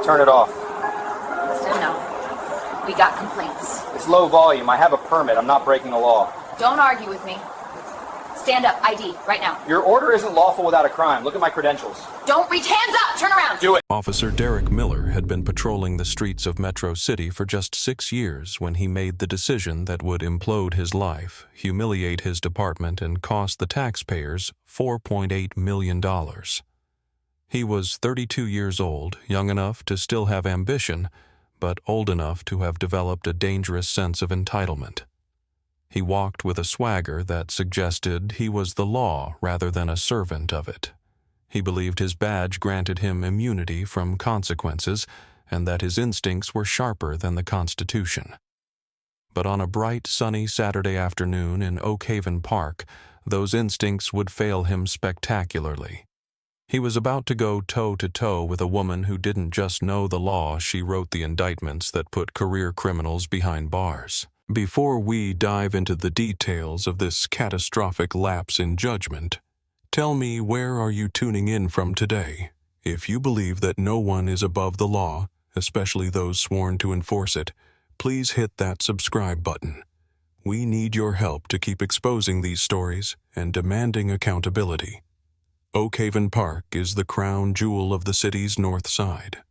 Turn it off. So no. We got complaints. It's low volume. I have a permit. I'm not breaking the law. Don't argue with me. Stand up. ID. Right now. Your order isn't lawful without a crime. Look at my credentials. Don't reach hands up! Turn around! Do it! Officer Derek Miller had been patrolling the streets of Metro City for just 6 years when he made the decision that would implode his life, humiliate his department, and cost the taxpayers $4.8 million. He was 32 years old, young enough to still have ambition, but old enough to have developed a dangerous sense of entitlement. He walked with a swagger that suggested he was the law rather than a servant of it. He believed his badge granted him immunity from consequences and that his instincts were sharper than the Constitution. But on a bright, sunny Saturday afternoon in Oak Haven Park, those instincts would fail him spectacularly. He was about to go toe-to-toe with a woman who didn't just know the law, she wrote the indictments that put career criminals behind bars. Before we dive into the details of this catastrophic lapse in judgment, tell me, where are you tuning in from today? If you believe that no one is above the law, especially those sworn to enforce it, please hit that subscribe button. We need your help to keep exposing these stories and demanding accountability. Oak Haven Park is the crown jewel of the city's north side.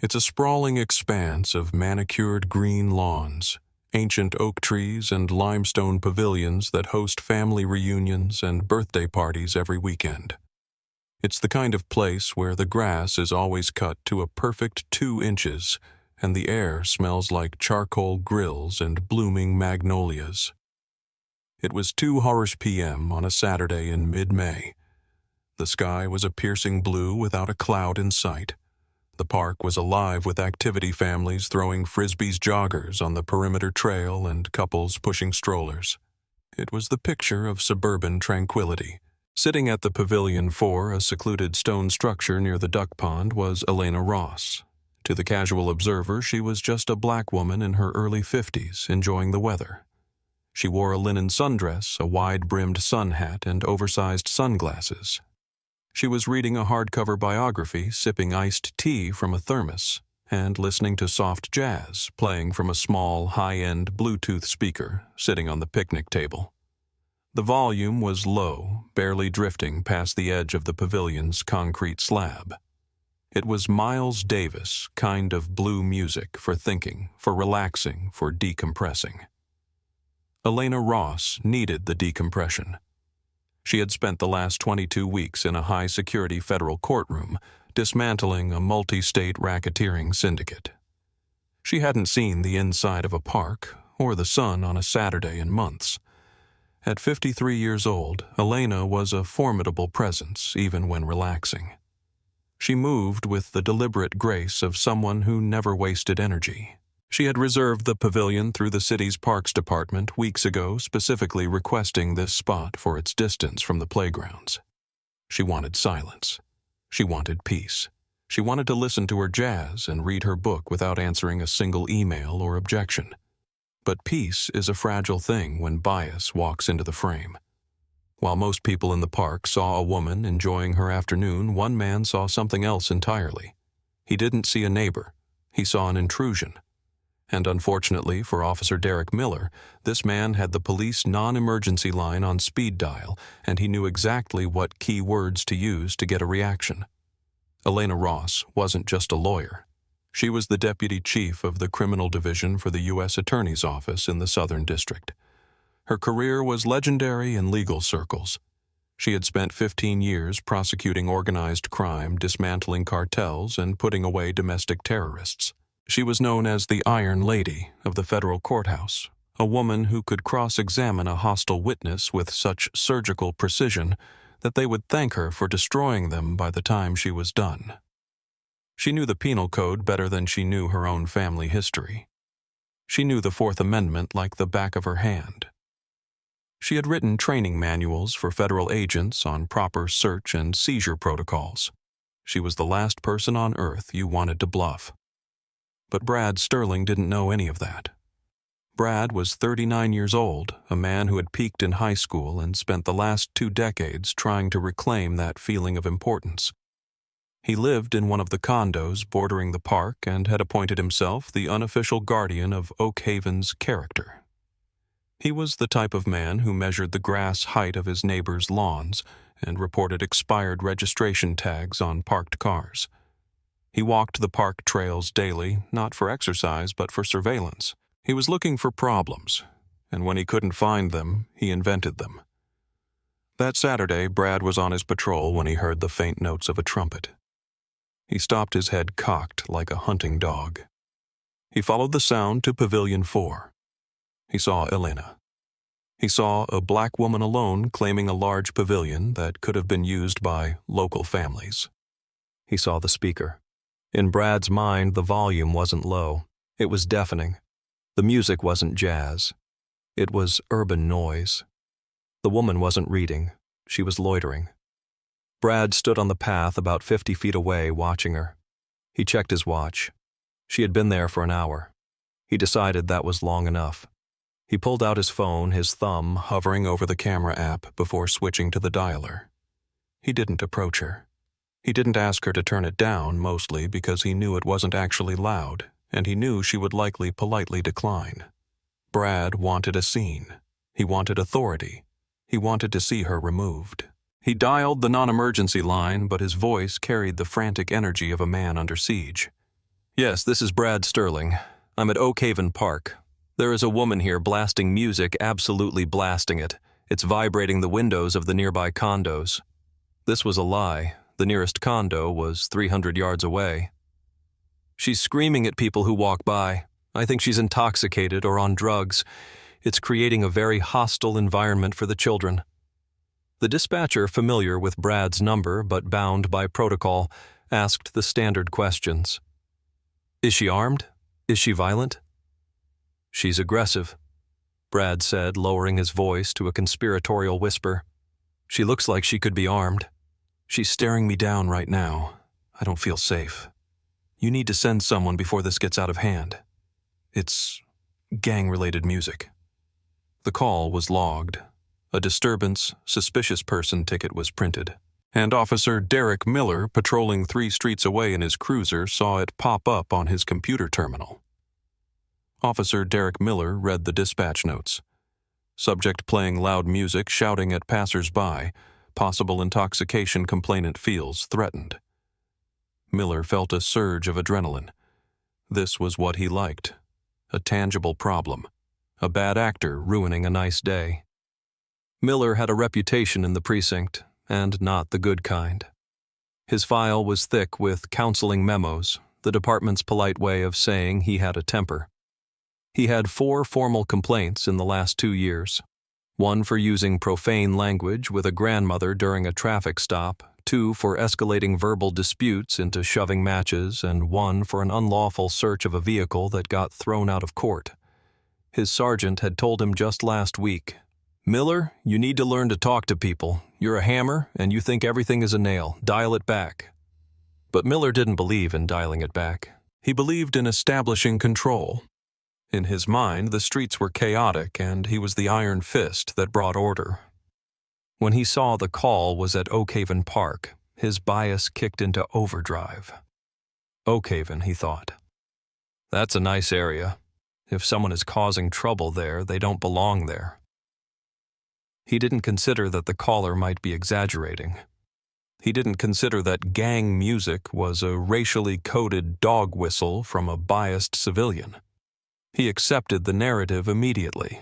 It's a sprawling expanse of manicured green lawns, ancient oak trees, and limestone pavilions that host family reunions and birthday parties every weekend. It's the kind of place where the grass is always cut to a perfect 2 inches, and the air smells like charcoal grills and blooming magnolias. It was 2:00 p.m. on a Saturday in mid-May. The sky was a piercing blue without a cloud in sight. The park was alive with activity families throwing frisbees, joggers on the perimeter trail, and couples pushing strollers. It was the picture of suburban tranquility. Sitting at the Pavilion 4, a secluded stone structure near the duck pond, was Elena Ross. To the casual observer, she was just a black woman in her early 50s, enjoying the weather. She wore a linen sundress, a wide-brimmed sun hat, and oversized sunglasses. She was reading a hardcover biography, sipping iced tea from a thermos, and listening to soft jazz playing from a small, high-end Bluetooth speaker sitting on the picnic table. The volume was low, barely drifting past the edge of the pavilion's concrete slab. It was Miles Davis kind of blue music for thinking, for relaxing, for decompressing. Elena Ross needed the decompression. She had spent the last 22 weeks in a high-security federal courtroom, dismantling a multi-state racketeering syndicate. She hadn't seen the inside of a park or the sun on a Saturday in months. At 53 years old, Elena was a formidable presence even when relaxing. She moved with the deliberate grace of someone who never wasted energy. She had reserved the pavilion through the city's parks department weeks ago, specifically requesting this spot for its distance from the playgrounds. She wanted silence. She wanted peace. She wanted to listen to her jazz and read her book without answering a single email or objection. But peace is a fragile thing when bias walks into the frame. While most people in the park saw a woman enjoying her afternoon, one man saw something else entirely. He didn't see a neighbor. He saw an intrusion. And unfortunately for Officer Derek Miller, this man had the police non-emergency line on speed dial, and he knew exactly what key words to use to get a reaction. Elena Ross wasn't just a lawyer. She was the deputy chief of the criminal division for the U.S. Attorney's Office in the Southern District. Her career was legendary in legal circles. She had spent 15 years prosecuting organized crime, dismantling cartels, and putting away domestic terrorists. She was known as the Iron Lady of the federal courthouse, a woman who could cross-examine a hostile witness with such surgical precision that they would thank her for destroying them by the time she was done. She knew the penal code better than she knew her own family history. She knew the Fourth Amendment like the back of her hand. She had written training manuals for federal agents on proper search and seizure protocols. She was the last person on earth you wanted to bluff. But Brad Sterling didn't know any of that. Brad was 39 years old, a man who had peaked in high school and spent the last 2 decades trying to reclaim that feeling of importance. He lived in one of the condos bordering the park and had appointed himself the unofficial guardian of Oak Haven's character. He was the type of man who measured the grass height of his neighbors' lawns and reported expired registration tags on parked cars. He walked the park trails daily, not for exercise but for surveillance. He was looking for problems, and when he couldn't find them, he invented them. That Saturday, Brad was on his patrol when he heard the faint notes of a trumpet. He stopped, his head cocked like a hunting dog. He followed the sound to Pavilion 4. He saw Elena. He saw a black woman alone claiming a large pavilion that could have been used by local families. He saw the speaker. In Brad's mind, the volume wasn't low. It was deafening. The music wasn't jazz. It was urban noise. The woman wasn't reading. She was loitering. Brad stood on the path about 50 feet away, watching her. He checked his watch. She had been there for an hour. He decided that was long enough. He pulled out his phone, his thumb hovering over the camera app before switching to the dialer. He didn't approach her. He didn't ask her to turn it down, mostly because he knew it wasn't actually loud, and he knew she would likely politely decline. Brad wanted a scene. He wanted authority. He wanted to see her removed. He dialed the non-emergency line, but his voice carried the frantic energy of a man under siege. "Yes, this is Brad Sterling. I'm at Oak Haven Park. There is a woman here blasting music, absolutely blasting it. It's vibrating the windows of the nearby condos." This was a lie. The nearest condo was 300 yards away. "She's screaming at people who walk by. I think she's intoxicated or on drugs. It's creating a very hostile environment for the children." The dispatcher, familiar with Brad's number but bound by protocol, asked the standard questions. "Is she armed? Is she violent?" "She's aggressive," Brad said, lowering his voice to a conspiratorial whisper. "She looks like she could be armed. She's staring me down right now. I don't feel safe. You need to send someone before this gets out of hand. It's gang-related music." The call was logged. A disturbance, suspicious person ticket was printed, and Officer Derek Miller, patrolling 3 streets away in his cruiser, saw it pop up on his computer terminal. Officer Derek Miller read the dispatch notes. Subject playing loud music, shouting at passers-by. Possible intoxication, complainant feels threatened. Miller felt a surge of adrenaline. This was what he liked. A tangible problem. A bad actor ruining a nice day. Miller had a reputation in the precinct, and not the good kind. His file was thick with counseling memos, the department's polite way of saying he had a temper. He had 4 formal complaints in the last 2 years. 1 for using profane language with a grandmother during a traffic stop, 2 for escalating verbal disputes into shoving matches, and 1 for an unlawful search of a vehicle that got thrown out of court. His sergeant had told him just last week, "Miller, you need to learn to talk to people. You're a hammer, and you think everything is a nail. Dial it back." But Miller didn't believe in dialing it back. He believed in establishing control. In his mind, the streets were chaotic, and he was the iron fist that brought order. When he saw the call was at Oak Haven Park, his bias kicked into overdrive. Oak Haven, he thought. That's a nice area. If someone is causing trouble there, they don't belong there. He didn't consider that the caller might be exaggerating. He didn't consider that gang music was a racially coded dog whistle from a biased civilian. He accepted the narrative immediately.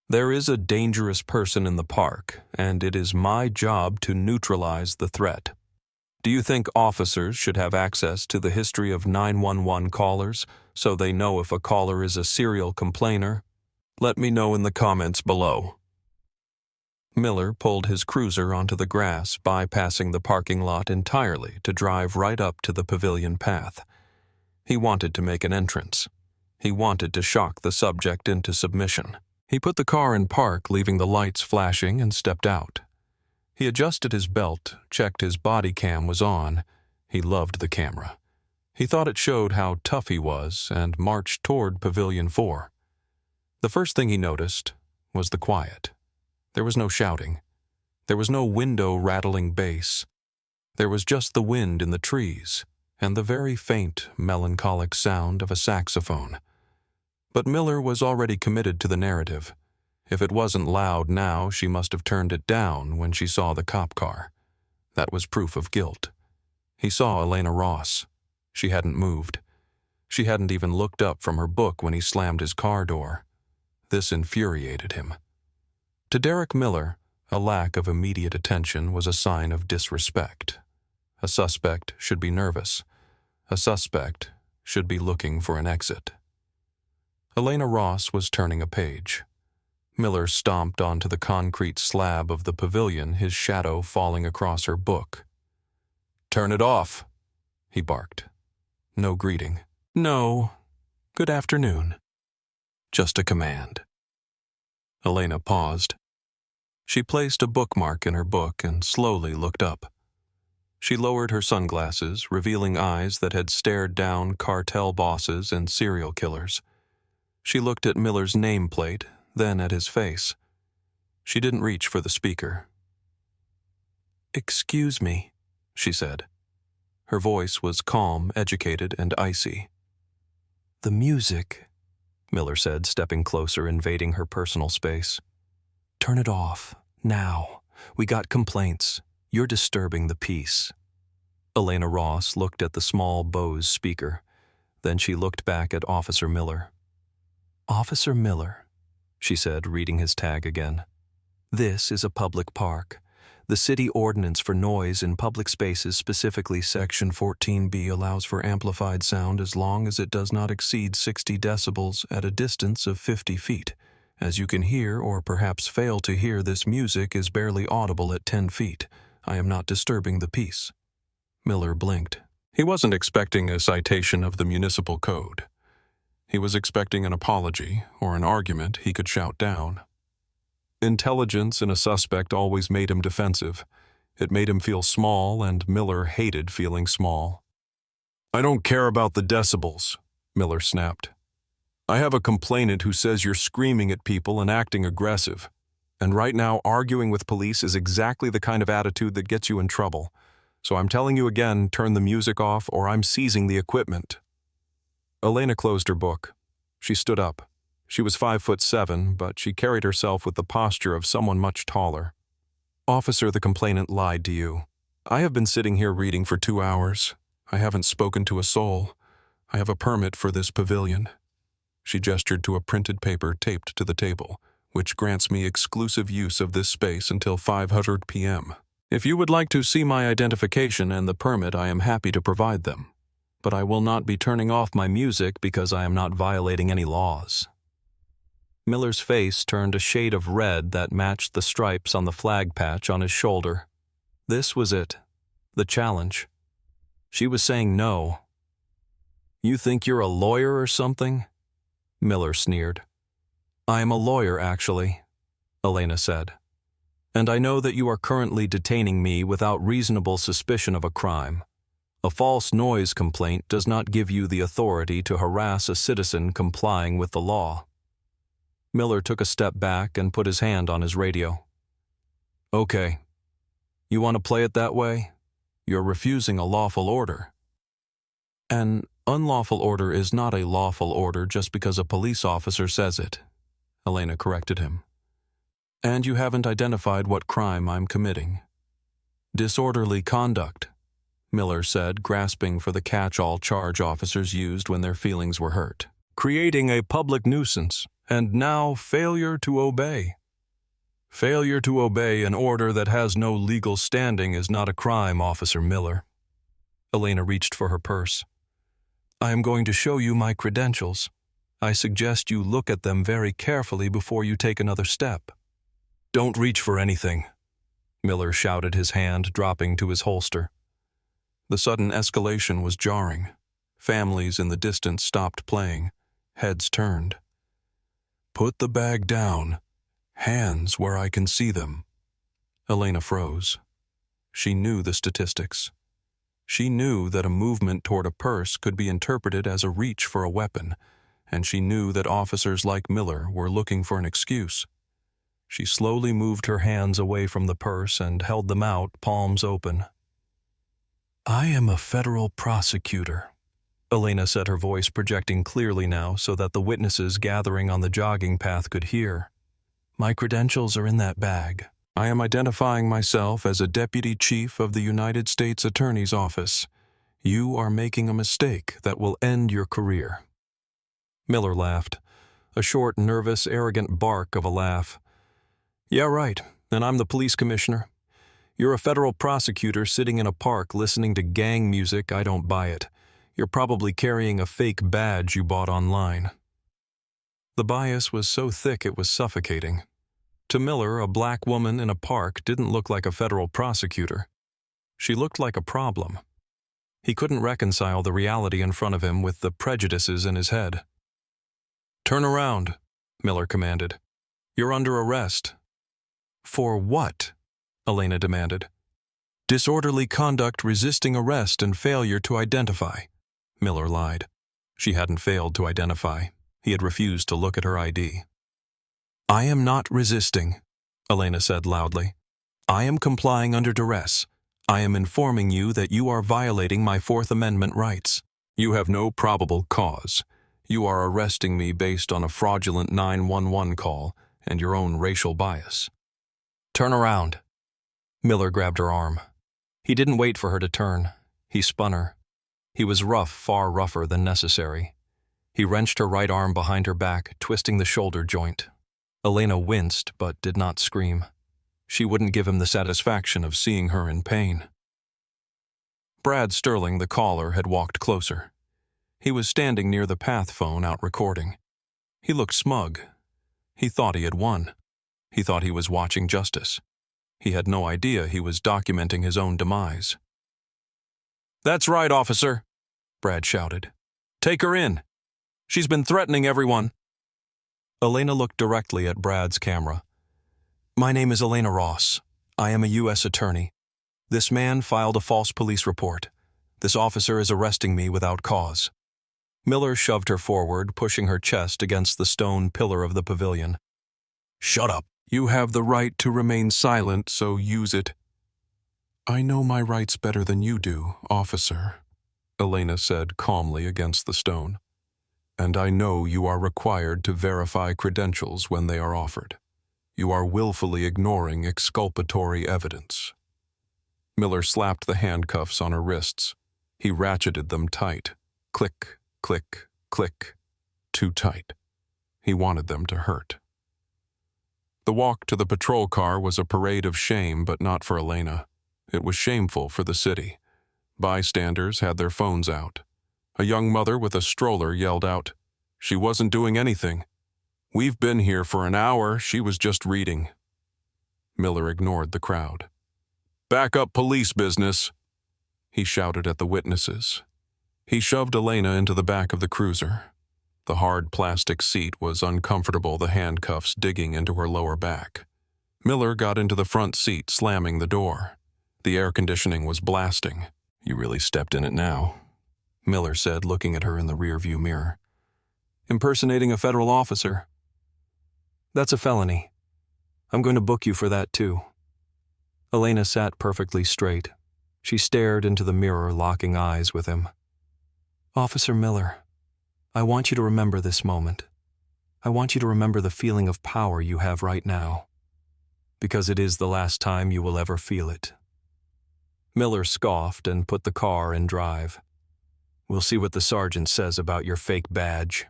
There is a dangerous person in the park, and it is my job to neutralize the threat. Do you think officers should have access to the history of 911 callers so they know if a caller is a serial complainer? Let me know in the comments below. Miller pulled his cruiser onto the grass, bypassing the parking lot entirely to drive right up to the pavilion path. He wanted to make an entrance. He wanted to shock the subject into submission. He put the car in park, leaving the lights flashing, and stepped out. He adjusted his belt, checked his Bodycam was on. He loved the camera. He thought it showed how tough he was, and marched toward Pavilion 4. The first thing he noticed was the quiet. There was no shouting. There was no window-rattling bass. There was just the wind in the trees and the very faint, melancholic sound of a saxophone. But Miller was already committed to the narrative. If it wasn't loud now, she must have turned it down when she saw the cop car. That was proof of guilt. He saw Elena Ross. She hadn't moved. She hadn't even looked up from her book when he slammed his car door. This infuriated him. To Derek Miller, a lack of immediate attention was a sign of disrespect. A suspect should be nervous. A suspect should be looking for an exit. Elena Ross was turning a page. Miller stomped onto the concrete slab of the pavilion, his shadow falling across her book. "Turn it off," he barked. No greeting. No, good afternoon. Just a command. Elena paused. She placed a bookmark in her book and slowly looked up. She lowered her sunglasses, revealing eyes that had stared down cartel bosses and serial killers. She looked at Miller's nameplate, then at his face. She didn't reach for the speaker. "Excuse me," she said. Her voice was calm, educated, and icy. "The music," Miller said, stepping closer, invading her personal space. "Turn it off, now. We got complaints. You're disturbing the peace." Elena Ross looked at the small Bose speaker. Then she looked back at Officer Miller. "Officer Miller," she said, reading his tag again. "This is a public park. The city ordinance for noise in public spaces, specifically Section 14B, allows for amplified sound as long as it does not exceed 60 decibels at a distance of 50 feet. As you can hear or perhaps fail to hear, this music is barely audible at 10 feet. I am not disturbing the peace." Miller blinked. He wasn't expecting a citation of the municipal code. He was expecting an apology or an argument he could shout down. Intelligence in a suspect always made him defensive. It made him feel small, and Miller hated feeling small. "I don't care about the decibels," Miller snapped. "I have a complainant who says you're screaming at people and acting aggressive. And right now, arguing with police is exactly the kind of attitude that gets you in trouble. So I'm telling you again, turn the music off or I'm seizing the equipment." Elena closed her book. She stood up. She was 5'7", but she carried herself with the posture of someone much taller. "Officer, the complainant lied to you. I have been sitting here reading for 2 hours. I haven't spoken to a soul. I have a permit for this pavilion." She gestured to a printed paper taped to the table, "which grants me exclusive use of this space until 5:00 p.m. If you would like to see my identification and the permit, I am happy to provide them. But I will not be turning off my music because I am not violating any laws." Miller's face turned a shade of red that matched the stripes on the flag patch on his shoulder. This was it, the challenge. She was saying no. "You think you're a lawyer or something?" Miller sneered. "I am a lawyer, actually," Elena said. "And I know that you are currently detaining me without reasonable suspicion of a crime. A false noise complaint does not give you the authority to harass a citizen complying with the law." Miller took a step back and put his hand on his radio. "Okay. You want to play it that way? You're refusing a lawful order." "An unlawful order is not a lawful order just because a police officer says it," Elena corrected him. "And you haven't identified what crime I'm committing." "Disorderly conduct," Miller said, grasping for the catch-all charge officers used when their feelings were hurt. "Creating a public nuisance, and now failure to obey. Failure to obey an order that has no legal standing is not a crime, Officer Miller." Elena reached for her purse. "I am going to show you my credentials. I suggest you look at them very carefully before you take another step." "Don't reach for anything," Miller shouted, his hand dropping to his holster. The sudden escalation was jarring. Families in the distance stopped playing. Heads turned. "Put the bag down. Hands where I can see them." Elena froze. She knew the statistics. She knew that a movement toward a purse could be interpreted as a reach for a weapon, and she knew that officers like Miller were looking for an excuse. She slowly moved her hands away from the purse and held them out, palms open. I am a federal prosecutor, Elena said, her voice projecting clearly now so that the witnesses gathering on the jogging path could hear. My credentials are in that bag. I am identifying myself as a deputy chief of the United States Attorney's Office. You are making a mistake that will end your career. Miller laughed, a short, nervous, arrogant bark of a laugh. Yeah, right, and I'm the police commissioner. You're a federal prosecutor sitting in a park listening to gang music. I don't buy it. You're probably carrying a fake badge you bought online. The bias was so thick it was suffocating. To Miller, a black woman in a park didn't look like a federal prosecutor. She looked like a problem. He couldn't reconcile the reality in front of him with the prejudices in his head. Turn around, Miller commanded. You're under arrest. For what? Elena demanded. Disorderly conduct, resisting arrest, and failure to identify. Miller lied. She hadn't failed to identify. He had refused to look at her ID. I am not resisting, Elena said loudly. I am complying under duress. I am informing you that you are violating my Fourth Amendment rights. You have no probable cause. You are arresting me based on a fraudulent 911 call and your own racial bias. Turn around. Miller grabbed her arm. He didn't wait for her to turn. He spun her. He was rough, far rougher than necessary. He wrenched her right arm behind her back, twisting the shoulder joint. Elena winced, but did not scream. She wouldn't give him the satisfaction of seeing her in pain. Brad Sterling, the caller, had walked closer. He was standing near the path phone out recording. He looked smug. He thought he had won. He thought he was watching justice. He had no idea he was documenting his own demise. That's right, officer, Brad shouted. Take her in. She's been threatening everyone. Elena looked directly at Brad's camera. My name is Elena Ross. I am a U.S. attorney. This man filed a false police report. This officer is arresting me without cause. Miller shoved her forward, pushing her chest against the stone pillar of the pavilion. Shut up. You have the right to remain silent, so use it. I know my rights better than you do, officer, Elena said calmly against the stone. And I know you are required to verify credentials when they are offered. You are willfully ignoring exculpatory evidence. Miller slapped the handcuffs on her wrists. He ratcheted them tight. Click, click, click. Too tight. He wanted them to hurt. The walk to the patrol car was a parade of shame, but not for Elena. It was shameful for the city. Bystanders had their phones out. A young mother with a stroller yelled out, "She wasn't doing anything. We've been here for an hour. She was just reading." Miller ignored the crowd. "Back up police business," he shouted at the witnesses. He shoved Elena into the back of the cruiser. The hard plastic seat was uncomfortable, the handcuffs digging into her lower back. Miller got into the front seat, slamming the door. The air conditioning was blasting. You really stepped in it now, Miller said, looking at her in the rearview mirror. Impersonating a federal officer. That's a felony. I'm going to book you for that too. Elena sat perfectly straight. She stared into the mirror, locking eyes with him. Officer Miller, I want you to remember this moment. I want you to remember the feeling of power you have right now, because it is the last time you will ever feel it. Miller scoffed and put the car in drive. We'll see what the sergeant says about your fake badge.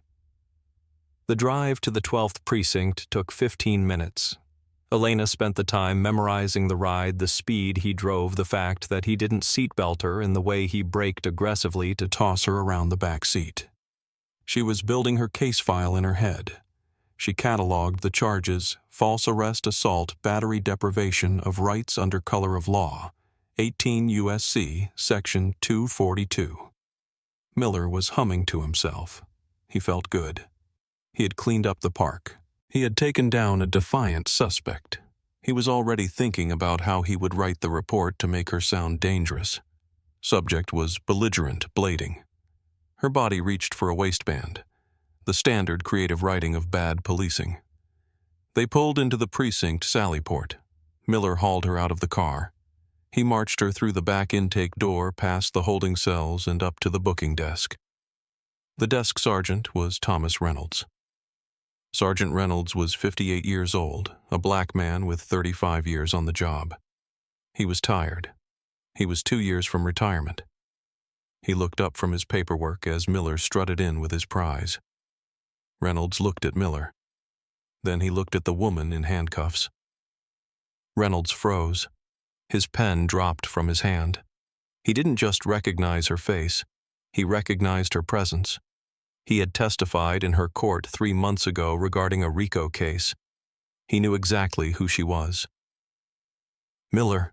The drive to the 12th precinct took 15 minutes. Elena spent the time memorizing the ride, the speed he drove, the fact that he didn't seatbelt her, and the way he braked aggressively to toss her around the back seat. She was building her case file in her head. She cataloged the charges: false arrest, assault, battery, deprivation of rights under color of law, 18 U.S.C. Section 242. Miller was humming to himself. He felt good. He had cleaned up the park. He had taken down a defiant suspect. He was already thinking about how he would write the report to make her sound dangerous. Subject was belligerent blading. Her body reached for a waistband, the standard creative writing of bad policing. They pulled into the precinct Sallyport. Miller hauled her out of the car. He marched her through the back intake door, past the holding cells, and up to the booking desk. The desk sergeant was Thomas Reynolds. Sergeant Reynolds was 58 years old, a black man with 35 years on the job. He was tired. He was 2 years from retirement. He looked up from his paperwork as Miller strutted in with his prize. Reynolds looked at Miller. Then he looked at the woman in handcuffs. Reynolds froze. His pen dropped from his hand. He didn't just recognize her face. He recognized her presence. He had testified in her court 3 months ago regarding a RICO case. He knew exactly who she was. "Miller,"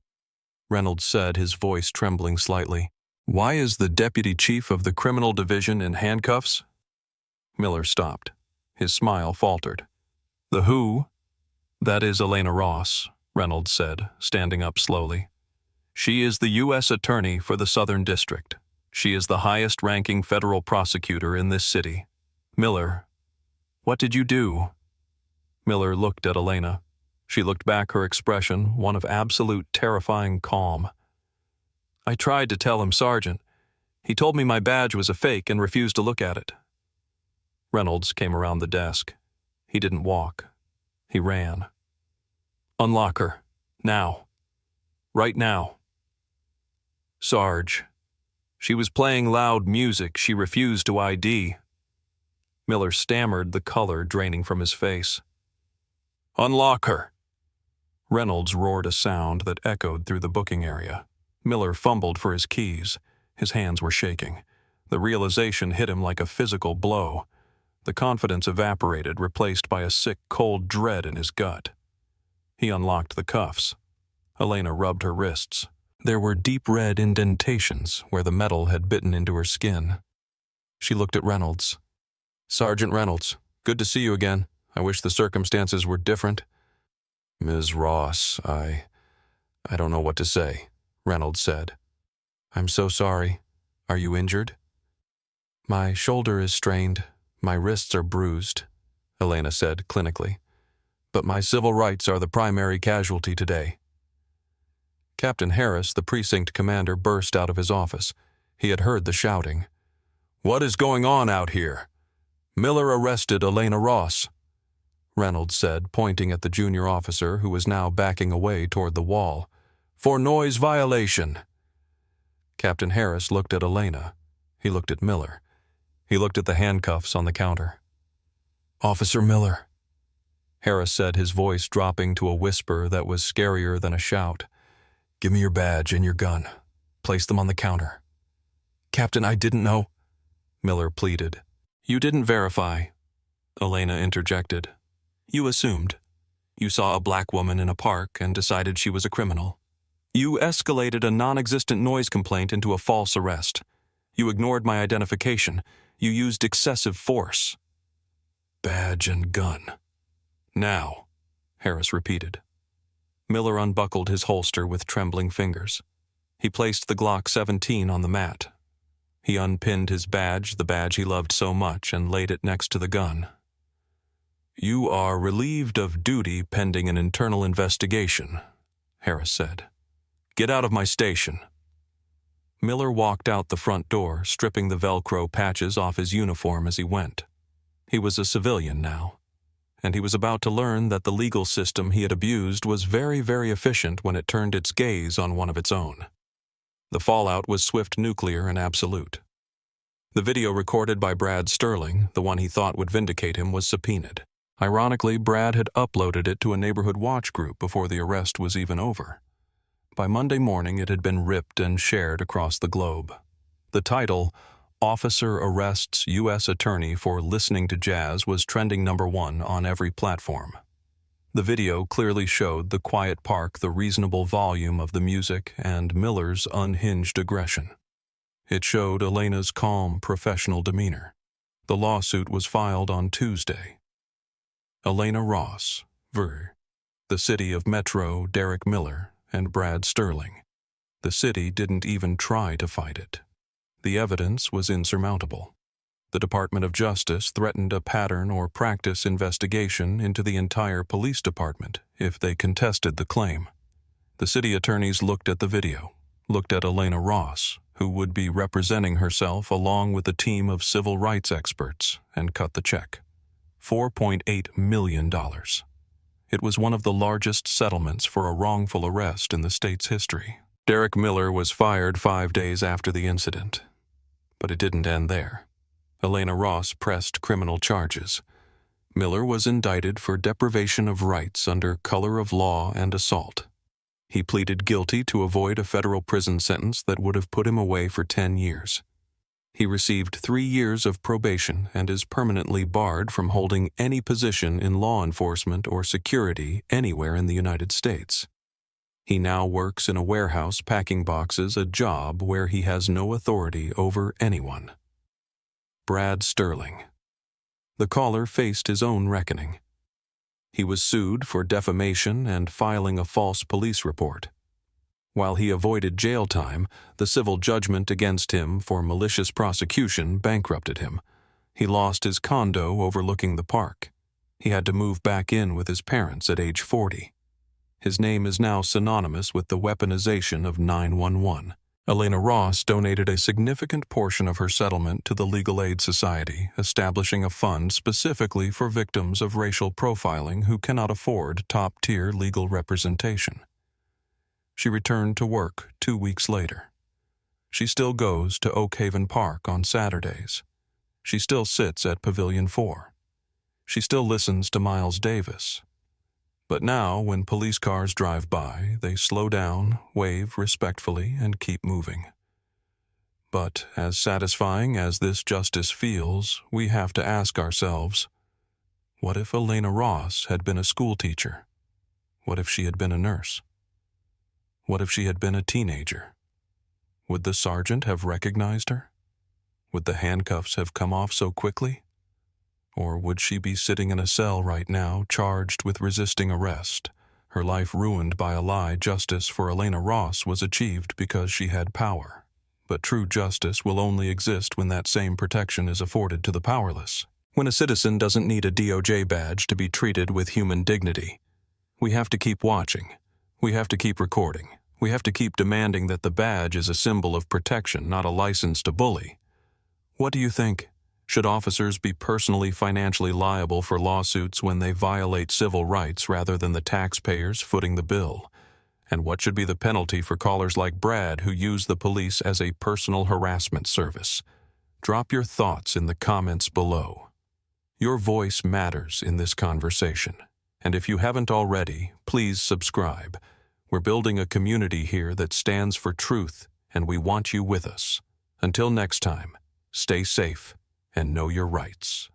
Reynolds said, his voice trembling slightly, "why is the deputy chief of the criminal division in handcuffs?" Miller stopped. His smile faltered. "The who?" "That is Elena Ross," Reynolds said, standing up slowly. "She is the U.S. Attorney for the Southern District. She is the highest-ranking federal prosecutor in this city. Miller, what did you do?" Miller looked at Elena. She looked back, her expression one of absolute terrifying calm. "I tried to tell him, Sergeant. He told me my badge was a fake and refused to look at it." Reynolds came around the desk. He didn't walk. He ran. "Unlock her. Now. Right now." "Sarge. She was playing loud music she refused to ID." Miller stammered, the color draining from his face. "Unlock her." Reynolds roared a sound that echoed through the booking area. Miller fumbled for his keys. His hands were shaking. The realization hit him like a physical blow. The confidence evaporated, replaced by a sick, cold dread in his gut. He unlocked the cuffs. Elena rubbed her wrists. There were deep red indentations where the metal had bitten into her skin. She looked at Reynolds. "Sergeant Reynolds, good to see you again. I wish the circumstances were different." "Ms. Ross, I don't know what to say," Reynolds said. "I'm so sorry. Are you injured?" "My shoulder is strained. My wrists are bruised," Elena said clinically. "But my civil rights are the primary casualty today." Captain Harris, the precinct commander, burst out of his office. He had heard the shouting. "What is going on out here?" "Miller arrested Elena Ross," Reynolds said, pointing at the junior officer who was now backing away toward the wall. "For noise violation." Captain Harris looked at Elena. He looked at Miller. He looked at the handcuffs on the counter. "Officer Miller," Harris said, his voice dropping to a whisper that was scarier than a shout. "Give me your badge and your gun. Place them on the counter." "Captain, I didn't know," Miller pleaded. "You didn't verify," Elena interjected. "You assumed. You saw a black woman in a park and decided she was a criminal. You escalated a non-existent noise complaint into a false arrest. You ignored my identification. You used excessive force." "Badge and gun. Now," Harris repeated. Miller unbuckled his holster with trembling fingers. He placed the Glock 17 on the mat. He unpinned his badge, the badge he loved so much, and laid it next to the gun. "You are relieved of duty pending an internal investigation," Harris said. "Get out of my station." Miller walked out the front door, stripping the Velcro patches off his uniform as he went. He was a civilian now, and he was about to learn that the legal system he had abused was very, very efficient when it turned its gaze on one of its own. The fallout was swift, nuclear, and absolute. The video recorded by Brad Sterling, the one he thought would vindicate him, was subpoenaed. Ironically, Brad had uploaded it to a neighborhood watch group before the arrest was even over. By Monday morning, it had been ripped and shared across the globe. The title, "Officer Arrests U.S. Attorney for Listening to Jazz," was trending #1 on every platform. The video clearly showed the quiet park, the reasonable volume of the music, and Miller's unhinged aggression. It showed Elena's calm, professional demeanor. The lawsuit was filed on Tuesday. Elena Ross, ver. The city of Metro, Derek Miller, and Brad Sterling. The city didn't even try to fight it. The evidence was insurmountable. The Department of Justice threatened a pattern or practice investigation into the entire police department if they contested the claim. The city attorneys looked at the video, looked at Elena Ross, who would be representing herself along with a team of civil rights experts, and cut the check. $4.8 million. It was one of the largest settlements for a wrongful arrest in the state's history. Derek Miller was fired 5 days after the incident. But it didn't end there. Elena Ross pressed criminal charges. Miller was indicted for deprivation of rights under color of law and assault. He pleaded guilty to avoid a federal prison sentence that would have put him away for 10 years. He received 3 years of probation and is permanently barred from holding any position in law enforcement or security anywhere in the United States. He now works in a warehouse packing boxes, a job where he has no authority over anyone. Brad Sterling. The caller faced his own reckoning. He was sued for defamation and filing a false police report. While he avoided jail time, the civil judgment against him for malicious prosecution bankrupted him. He lost his condo overlooking the park. He had to move back in with his parents at age 40. His name is now synonymous with the weaponization of 911. Elena Ross donated a significant portion of her settlement to the Legal Aid Society, establishing a fund specifically for victims of racial profiling who cannot afford top-tier legal representation. She returned to work 2 weeks later. She still goes to Oak Haven Park on Saturdays. She still sits at Pavilion 4. She still listens to Miles Davis. But now, when police cars drive by, they slow down, wave respectfully, and keep moving. But as satisfying as this justice feels, we have to ask ourselves, what if Elena Ross had been a schoolteacher? What if she had been a nurse? What if she had been a teenager? Would the sergeant have recognized her? Would the handcuffs have come off so quickly? Or would she be sitting in a cell right now, charged with resisting arrest, her life ruined by a lie? Justice for Elena Ross was achieved because she had power. But true justice will only exist when that same protection is afforded to the powerless. When a citizen doesn't need a DOJ badge to be treated with human dignity, we have to keep watching. We have to keep recording. We have to keep demanding that the badge is a symbol of protection, not a license to bully. What do you think? Should officers be personally financially liable for lawsuits when they violate civil rights rather than the taxpayers footing the bill? And what should be the penalty for callers like Brad who use the police as a personal harassment service? Drop your thoughts in the comments below. Your voice matters in this conversation. And if you haven't already, please subscribe. We're building a community here that stands for truth, and we want you with us. Until next time, stay safe and know your rights.